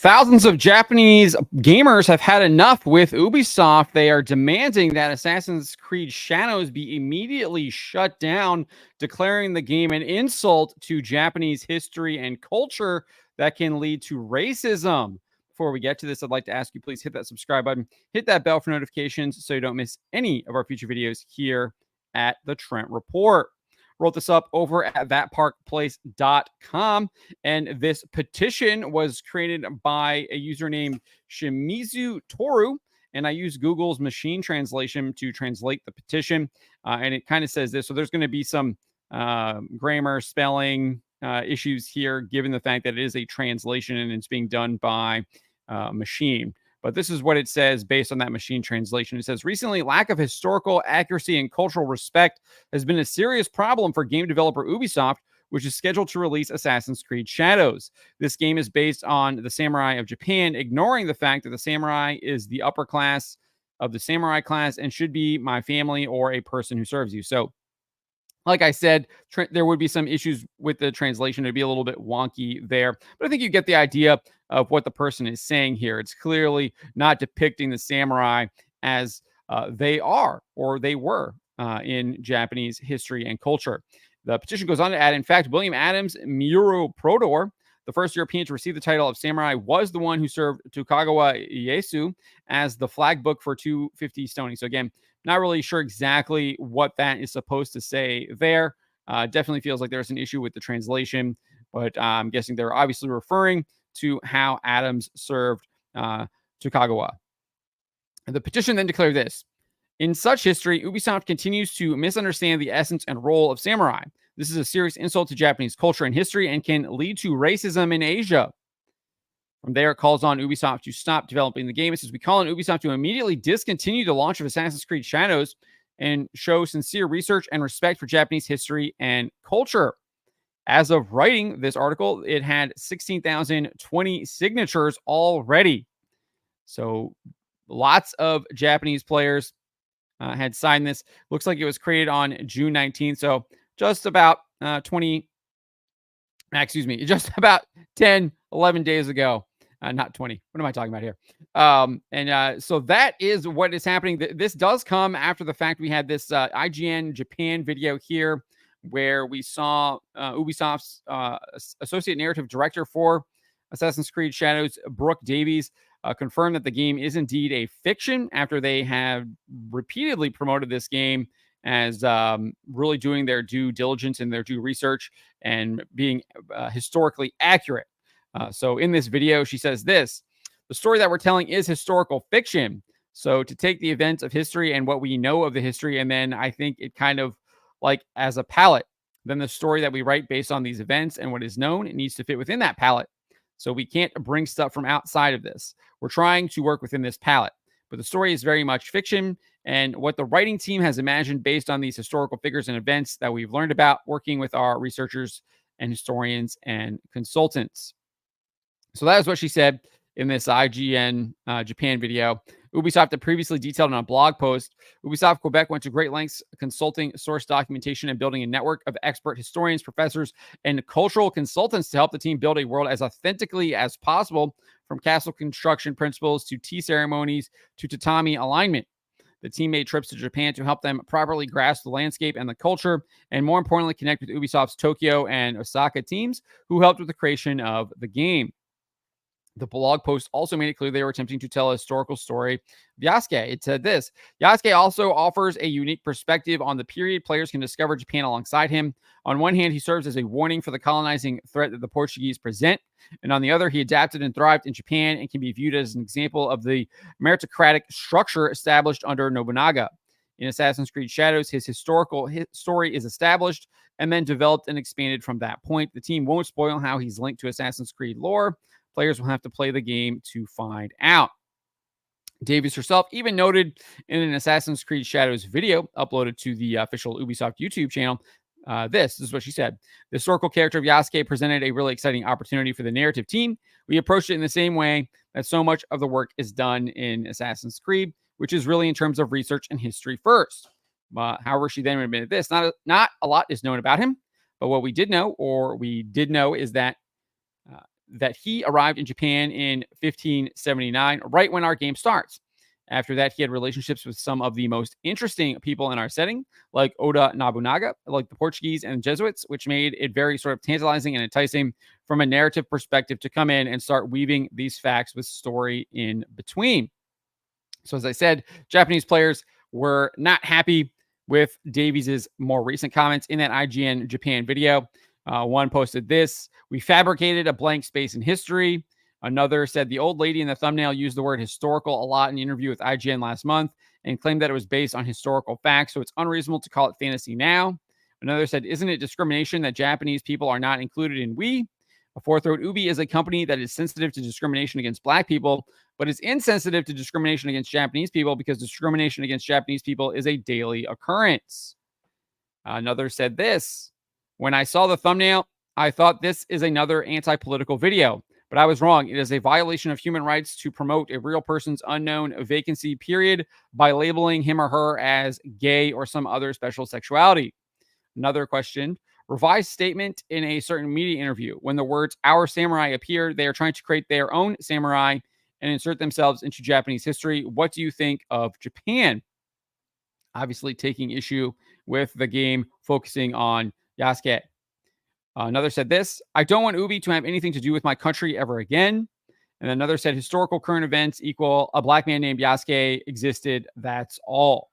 Thousands of Japanese gamers have had enough with Ubisoft. They are demanding that Assassin's Creed Shadows be immediately shut down, declaring the game an insult to Japanese history and culture that can lead to racism. Before we get to this, I'd like to ask you, please hit that subscribe button, hit that bell for notifications so you don't miss any of our future videos here at the Trent Report. Wrote this up over at thatparkplace.com. And this petition was created by a user named Shimizu Toru. And I used Google's machine translation to translate the petition. And it kind of says this. So there's going to be some grammar, spelling issues here, given the fact that it is a translation and it's being done by machine. But this is what it says based on that machine translation. It says, recently, lack of historical accuracy and cultural respect has been a serious problem for game developer Ubisoft, which is scheduled to release Assassin's Creed Shadows. This game is based on the samurai of Japan, ignoring the fact that the samurai is the upper class of the samurai class and should be my family or a person who serves you. So, like I said, there would be some issues with the translation. It'd be a little bit wonky there, but I think you get the idea of what the person is saying here. It's clearly not depicting the samurai as they are or they were in Japanese history and culture. The petition goes on to add, in fact, William Adams Muro Prodor, the first European to receive the title of samurai, was the one who served Tokugawa Ieyasu as the flag book for 250 stoning. So again, not really sure exactly what that is supposed to say there. Definitely feels like there's an issue with the translation, but I'm guessing they're obviously referring to how Adams served Tokugawa. The petition then declared this. In such history, Ubisoft continues to misunderstand the essence and role of samurai. This is a serious insult to Japanese culture and history and can lead to racism in Asia. From there, it calls on Ubisoft to stop developing the game. It says, we call on Ubisoft to immediately discontinue the launch of Assassin's Creed Shadows and show sincere research and respect for Japanese history and culture. As of writing this article, it had 16,020 signatures already. So lots of Japanese players had signed this. Looks like it was created on June 19th. So just about just about 10, 11 days ago. Not 20. What am I talking about here? So that is what is happening. This does come after the fact we had this IGN Japan video here where we saw Ubisoft's associate narrative director for Assassin's Creed Shadows, Brooke Davies, confirmed that the game is indeed a fiction after they have repeatedly promoted this game as really doing their due diligence and their due research and being historically accurate. So in this video, she says this, the story that we're telling is historical fiction. So to take the events of history and what we know of the history, and then I think it kind of like as a palette, then the story that we write based on these events and what is known, it needs to fit within that palette. So we can't bring stuff from outside of this. We're trying to work within this palette, but the story is very much fiction and what the writing team has imagined based on these historical figures and events that we've learned about working with our researchers and historians and consultants. So that is what she said in this IGN Japan video. Ubisoft had previously detailed in a blog post, Ubisoft Quebec went to great lengths consulting source documentation and building a network of expert historians, professors, and cultural consultants to help the team build a world as authentically as possible, from castle construction principles to tea ceremonies to tatami alignment. The team made trips to Japan to help them properly grasp the landscape and the culture, and more importantly, connect with Ubisoft's Tokyo and Osaka teams who helped with the creation of the game. The blog post also made it clear they were attempting to tell a historical story of Yasuke. It said this, Yasuke also offers a unique perspective on the period. Players can discover Japan alongside him. On one hand, he serves as a warning for the colonizing threat that the Portuguese present. And on the other, he adapted and thrived in Japan and can be viewed as an example of the meritocratic structure established under Nobunaga. In Assassin's Creed Shadows, his historical story is established and then developed and expanded from that point. The team won't spoil how he's linked to Assassin's Creed lore. Players will have to play the game to find out. Davies herself even noted in an Assassin's Creed Shadows video uploaded to the official Ubisoft YouTube channel, this is what she said. The historical character of Yasuke presented a really exciting opportunity for the narrative team. We approached it in the same way that so much of the work is done in Assassin's Creed, which is really in terms of research and history first. However, she then admitted this. Not a lot is known about him, but what we did know is that that he arrived in Japan in 1579, right when our game starts. After that, he had relationships with some of the most interesting people in our setting, like Oda Nobunaga, like the Portuguese and Jesuits, which made it very sort of tantalizing and enticing from a narrative perspective to come in and start weaving these facts with story in between. So, as I said, Japanese players were not happy with Davies' more recent comments in that IGN Japan video. One posted this: "We fabricated a blank space in history." Another said the old lady in the thumbnail used the word historical a lot in the interview with IGN last month and claimed that it was based on historical facts, so it's unreasonable to call it fantasy now. Another said, "Isn't it discrimination that Japanese people are not included in We?" A fourth wrote, "Ubi is a company that is sensitive to discrimination against Black people, but is insensitive to discrimination against Japanese people because discrimination against Japanese people is a daily occurrence." Another said this: "When I saw the thumbnail, I thought this is another anti-political video, but I was wrong. It is a violation of human rights to promote a real person's unknown vacancy period by labeling him or her as gay or some other special sexuality." Another question: "Revised statement in a certain media interview. When the words 'our samurai' appear, they are trying to create their own samurai and insert themselves into Japanese history. What do you think of Japan?" Obviously, taking issue with the game focusing on Yasuke. Another said this: "I don't want Ubi to have anything to do with my country ever again." And another said, "Historical current events equal a black man named Yasuke existed. That's all."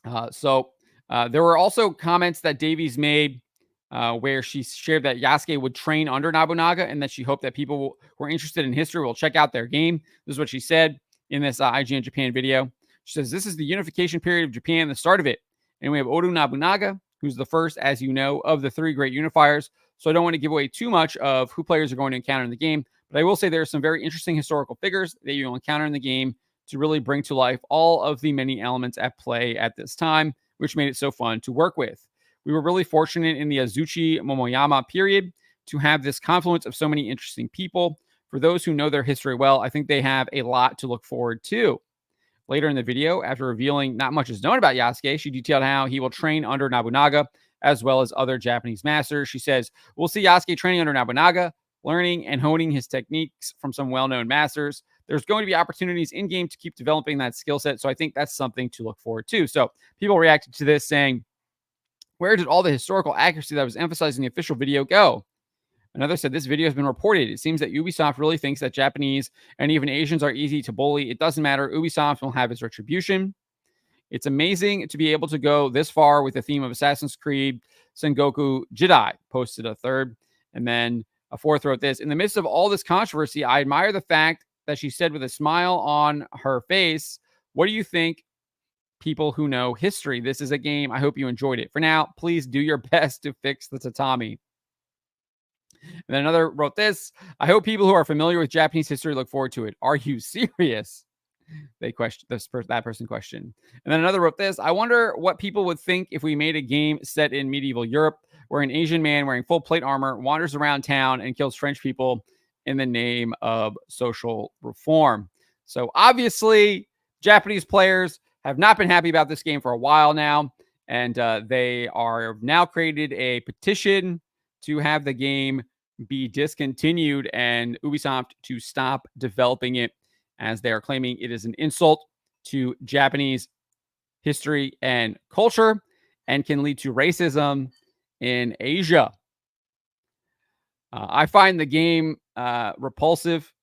There were also comments that Davies made where she shared that Yasuke would train under Nobunaga and that she hoped that people who are interested in history will check out their game. This is what she said in this IGN Japan video. She says, "This is the unification period of Japan, the start of it. And we have Oda Nobunaga, who's the first, as you know, of the three great unifiers. So I don't want to give away too much of who players are going to encounter in the game. But I will say there are some very interesting historical figures that you'll encounter in the game to really bring to life all of the many elements at play at this time, which made it so fun to work with. We were really fortunate in the Azuchi Momoyama period to have this confluence of so many interesting people. For those who know their history well, I think they have a lot to look forward to." Later in the video, after revealing not much is known about Yasuke, she detailed how he will train under Nobunaga as well as other Japanese masters. She says, "We'll see Yasuke training under Nobunaga, learning and honing his techniques from some well-known masters. There's going to be opportunities in-game to keep developing that skill set, so I think that's something to look forward to." So people reacted to this saying, "Where did all the historical accuracy that was emphasized in the official video go?" Another said, "This video has been reported. It seems that Ubisoft really thinks that Japanese and even Asians are easy to bully. It doesn't matter. Ubisoft will have its retribution. It's amazing to be able to go this far with the theme of Assassin's Creed Sengoku Jidai," posted a third. And then a fourth wrote this: "In the midst of all this controversy, I admire the fact that she said with a smile on her face, 'What do you think, people who know history? This is a game. I hope you enjoyed it. For now, please do your best to fix the tatami.'" And then another wrote this: "I hope people who are familiar with Japanese history look forward to it. Are you serious?" They questioned that person questioned. And then another wrote this: "I wonder what people would think if we made a game set in medieval Europe where an Asian man wearing full plate armor wanders around town and kills French people in the name of social reform." So obviously, Japanese players have not been happy about this game for a while now, and they are now created a petition to have the game be discontinued and Ubisoft to stop developing it, as they are claiming it is an insult to Japanese history and culture and can lead to racism in Asia. I find the game repulsive.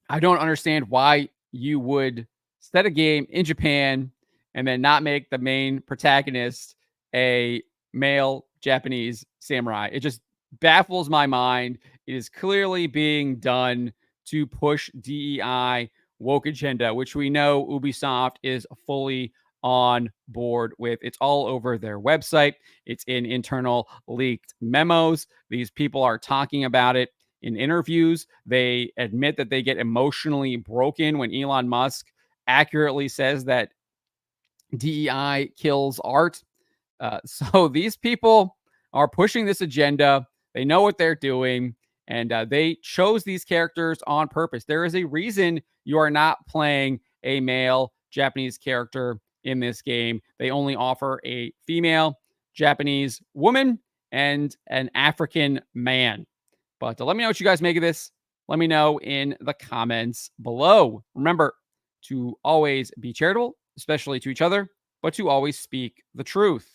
I don't understand why you would set a game in Japan and then not make the main protagonist a male Japanese samurai. It just baffles my mind. It is clearly being done to push DEI woke agenda, which we know Ubisoft is fully on board with. It's all over their website. It's in internal leaked memos. These people are talking about it in interviews. They admit that they get emotionally broken when Elon Musk accurately says that DEI kills art. So these people are pushing this agenda. They know what they're doing, and they chose these characters on purpose. There is a reason you are not playing a male Japanese character in this game. They only offer a female Japanese woman and an African man. But let me know what you guys make of this. Let me know in the comments below. Remember to always be charitable, especially to each other, but to always speak the truth.